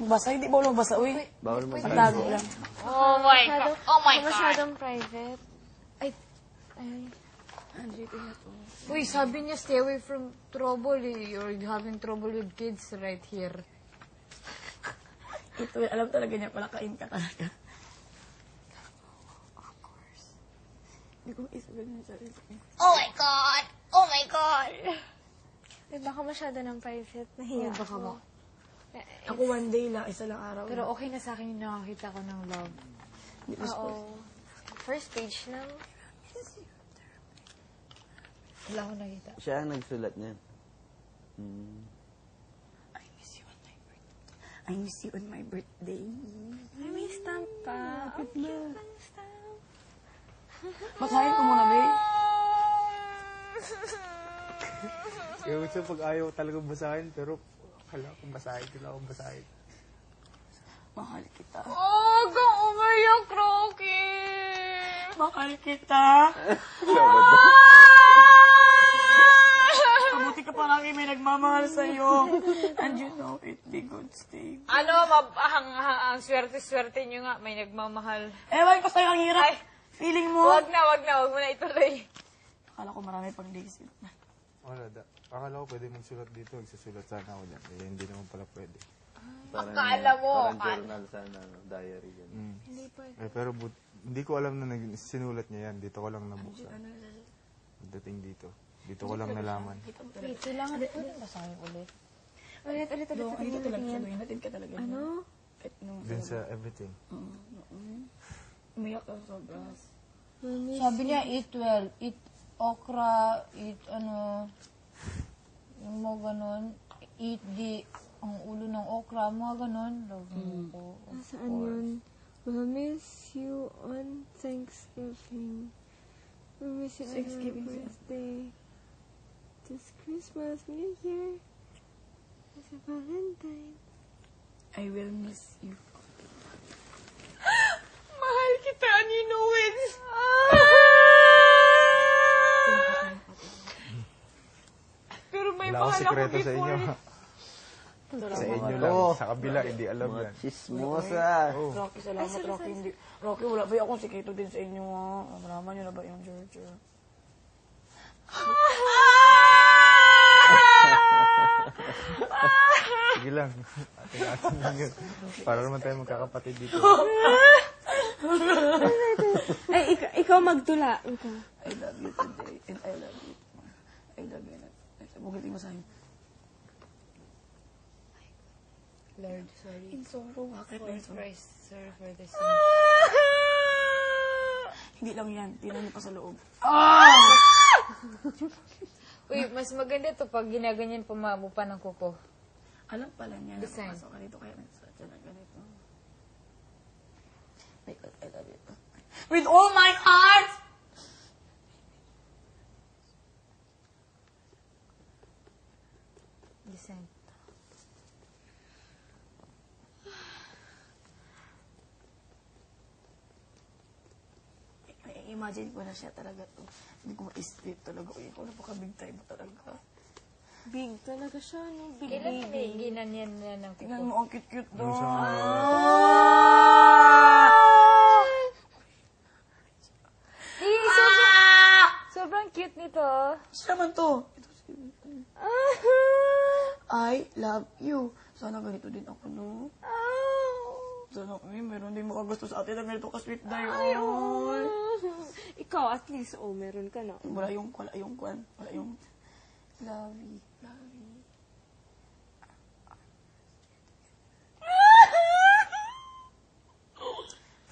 Basa, hindi ba ulang basa, uy? Bawal mo Pagtago lang. Oh my God. Oh my God. Masyadong private. Ay. Uy, sabi niya stay away from trouble eh. You're having trouble with kids right here. Ito, alam talaga niya, palakain ka talaga. Of course. Hindi ko isipin niya sarili. Oh my God. Oh my God. Ay, baka masyado ng private. Nahiya Baka ako. ba? Ako one day lang, isa lang araw. Pero okay na sa akin yung nakakita ko ng love. Oo. First page lang. Wala ko nakita. Siya ang nagsulat niyan. I miss you on my birthday. I miss you on my birthday. Ay, may stamp pa. Ang cute ng stamp. Basahin ko muna, babe. Kaya minsan pag ayaw talagang basahin, pero akala ko basahin, kailangan kong basahin. Mahal kita. Oh, kung umayak, Rocky. Mahal kita. Mabuti ka palagi may nagmamahal sa'yo. And you know it, be good, stay. Ano, ang swerte-swerte nyo nga, may nagmamahal. Ewan ko sa'yo, ang hirap. Feeling mo? Wag mo na ituloy. Akala ko marami pang days. Wala, akala ko pwede magsulat dito, magsusulat sana ako dyan. Kaya hindi naman pala pwede. Akala mo. Parang journal sana, diary. Ganun. Hindi pa. Pero hindi ko alam na sinulat niya yan. Dito ko lang nabuksan. Dating dito. Dito ko lang nalaman. Wait, kailangan ulit basahin ulit. Ulit. Dito talaga siya, may natin ka talaga. Ano? Dun sa everything. Umiyak ka sa grass. Sabi niya, eat well, eat okra, eat yung mga ganon, eat ang ulo ng okra, mga ganon. Love mo ko, of Saan course. yun? We'll miss you on Thanksgiving. We'll miss you on your Thanksgiving. birthday. This Christmas, New Year. It's a Valentine. I will miss you. Mahal kita, and you know it. Pero may Wala akong mahal ako sikreto sa inyo. before. Sa inyo lang. Oh. Sa kabila, hindi alam Mga yan. chismosa. Rocky, salamat, Rocky. Hindi. Rocky, wala ba akong sikreto din sa inyo, ha? Malaman nyo na ba yung Georgia? Sige lang. Atin lang yun. Para naman tayo magkakapatid dito. Ay, ikaw magtula. Ikaw. I love you today, and I love you. I love you. Huwag mo sa'yo. Lord, sorry. In sorrow, bakit For in sorrow? Christ, sorry for the sin. Hindi lang yan. Tingnan niyo pa sa loob. Uy, mas maganda to pag ginaganyan pumamo pa ng kuko. Alam pala niya. Design. Napasok ka dito kaya nagsulat siya na ganito. I love you. With all my heart! Design. Imagine ko na siya talaga to. Hindi ko ma-isip talaga. Uy, ikaw napaka-big time mo talaga. Big talaga siya, no? Big Kailan baby. ginanyan niya ng Tingnan kuko? mo, ang cute-cute daw. Doon sa Sobrang cute nito. Siya naman to. Ito si... I love you. Sana ganito din ako, no? Sana meron din makagusto sa atin na ganito ka-sweet na yun. Ikaw, at least, meron ka na. Wala yung kwan. Wala yung lovey.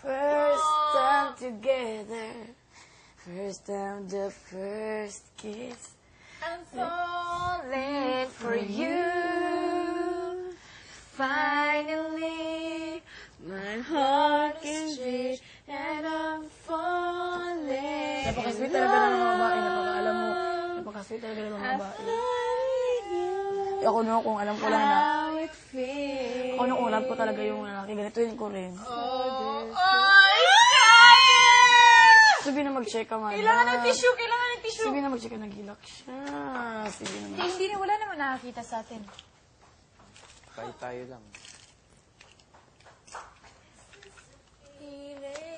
First time together. First time, the first kiss. I'm falling for you. Finally, my heart can beat and I'm falling. Napaka-sweet talaga ng mga babae. Napaka-alam mo. Napaka-sweet talaga ng mga babae. Ako no, kung alam ko lang na. How it feels. Ako nung alam ko talaga yung lalaki. Ganituin ko rin. Sabi na mag-check ka nga. Kailangan ng tissue, kailangan ng tissue. Sabi na mag-check ka, nagilak siya. Sige na. Hindi na, wala naman nakakita sa atin. Tayo lang.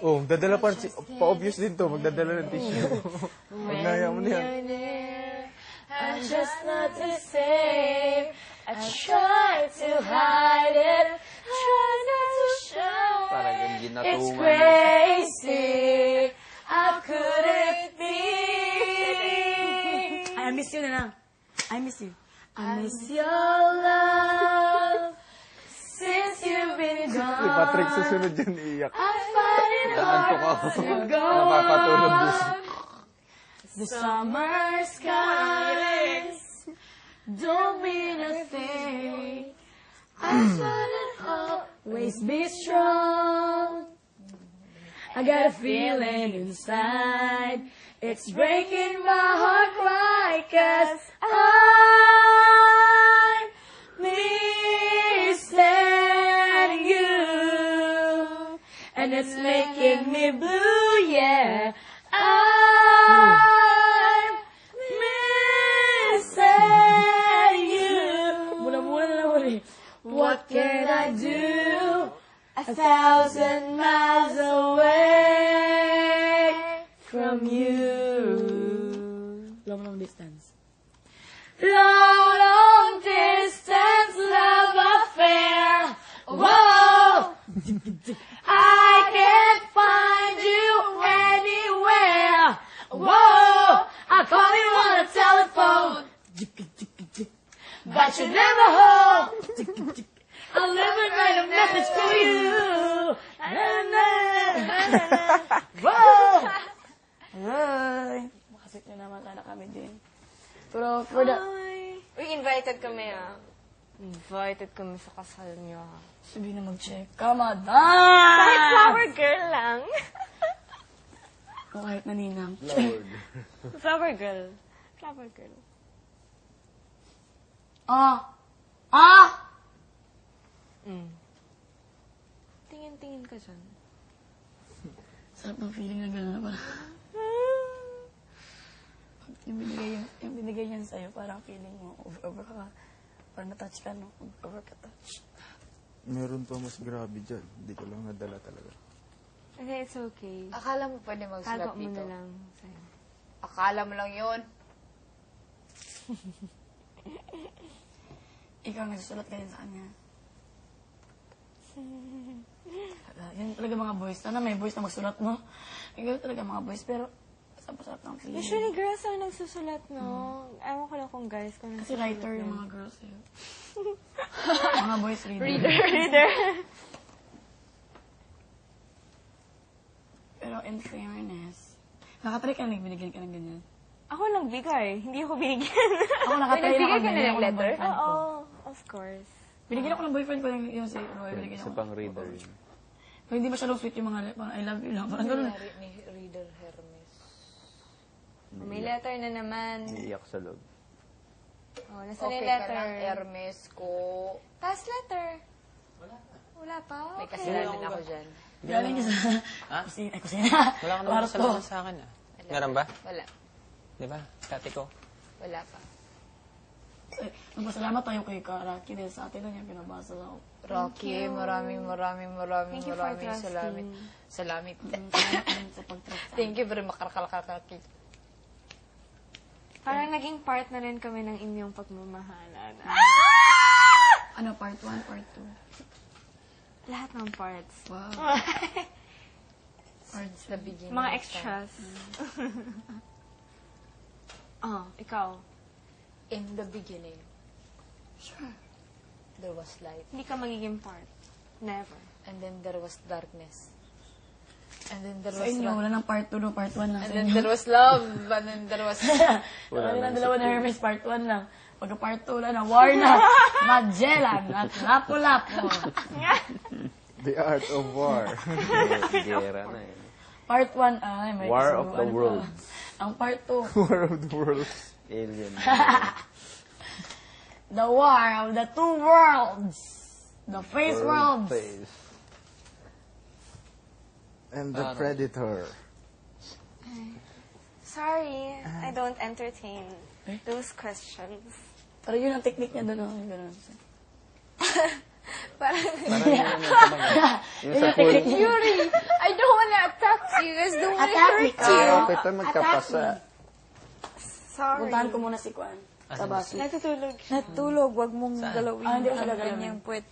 Oh, dadala pa, pa-obvious din to, magdadala ng tissue. Pag naya mo na yan. I'm just not the same. I try to hide it. Try not to show Parang yung it. It's ginatuman. crazy. How could it be? I miss you na lang. I miss you. I miss your love since you've been Si gone. Patrick susunod dyan, iiyak. I find it Nakantok hard ako. to go Napapatulog din. on. The summer skies don't mean a thing. I shouldn't always be strong. I got a feeling inside, it's breaking my heart right, 'cause I'm missing you, and it's making me blue, yeah. I'm missing you. Mula-mula na lang ulit. What can I do 1,000 miles away from you? Long distance. Long, long distance love affair. Whoa! I can't find you anywhere. Whoa! I call you on the telephone, but you never hold. I'll never write a message to you. Whoa! Ay, makasit nyo naman sana kami din. Pero for the... Uy, invited kami ah. Invited kami sa kasal niyo ah. Sabi na mag-check. Come on, Kahit flower girl lang. O kahit naninang. Lord. Flower girl. Flower girl. Tingin-tingin ka dyan. Sarap ng feeling na gano'n na parang... yung binigay niyan sa'yo, parang feeling mo, over ka. Parang na-touch ka, no? Over ka touch. Meron pa mas grabe dyan. Hindi ko lang nadala talaga. Okay, it's okay. Akala mo pwede magsulat Tago mo dito? na lang sa'yo. Akala mo lang yun? Ikaw nagsusulat ka din sa kanya. Yan talaga mga boys. Sana may boys na magsulat, no? Ikaw talaga mga boys, pero sarap ng feeling. Usually, girls ang nagsusulat, no? Ewan ko lang kung guys kung Kasi nagsusulat writer yung din. mga girls, eh. Mga boys reader. Reader. Pero in fairness, nakatry ka na binigyan ka ng ganyan. Ako nagbigay. Hindi ako binigyan. Ako nakatry Nagbigay na ka na ng ako ng letter? boyfriend ko. Oo, of course. Binigyan ako ng boyfriend ko yung si Roy. Binigyan Isa ako. pang reader yun. Pero hindi masyadong sweet yung mga parang I love you lang. Parang gano'n. Ni Reader Hermes. May letter na naman. Iiyak sa loob. Oh, nasa Okay yung ka letter? lang, Hermes ko. Past letter. Wala pa? May Okay. kasalanan ako dyan. Galing ka sa kusina. Ay, kusina. Wala ka naman Kwarto. kasalanan sa akin, ah. Meron ba? Wala. Di ba? Kati ko. Wala pa. Magpasalamat tayo kay Karaki dahil sa atin lang yung pinabasa ko. Rocky, maraming Thank you for salamat. trusting. Salamat. Sa pag-trust. Thank you very much. Karkalkalkalki. Parang naging part na rin kami ng inyong pagmamahalan. Ano, part 1, part Lahat ng parts. 2? Wow. Parts. The beginning. Mga extras. Oh, ikaw. In the beginning, Sure. there was light. Hindi ka magiging part. Never. And then there was darkness. And then there Sa was inyo, wala nang part 2, no? Part 1 lang And sa then inyo. there was love. And then there was... Wala lang dalawa na Hermes, part 1 lang. Pagka part 2, wala na. War na. Magellan. At Lapu-Lapu. The Art of War. Gera na eh. Part 1, ay, may War of kasubuan the pa. Worlds. Ang part 2, War of the Worlds. Alien. the war of the two worlds. The face World worlds. face. And the Predator. Sorry, I don't entertain those questions. Pero yun ang technique niya doon. Oh, ganun. Parang, Parang yun yung tumangin. Yung sa pool. Yuri, I don't wanna attack you. I just don't wanna Attack me hurt ka. you. Ayaw kita magkapasa. Sorry. Puntahan ko muna si Kwan. Tabasi. Natutulog. Natulog. Wag mong galawin. Ah, hindi ko siya ang gagalawin. kanyang puwet.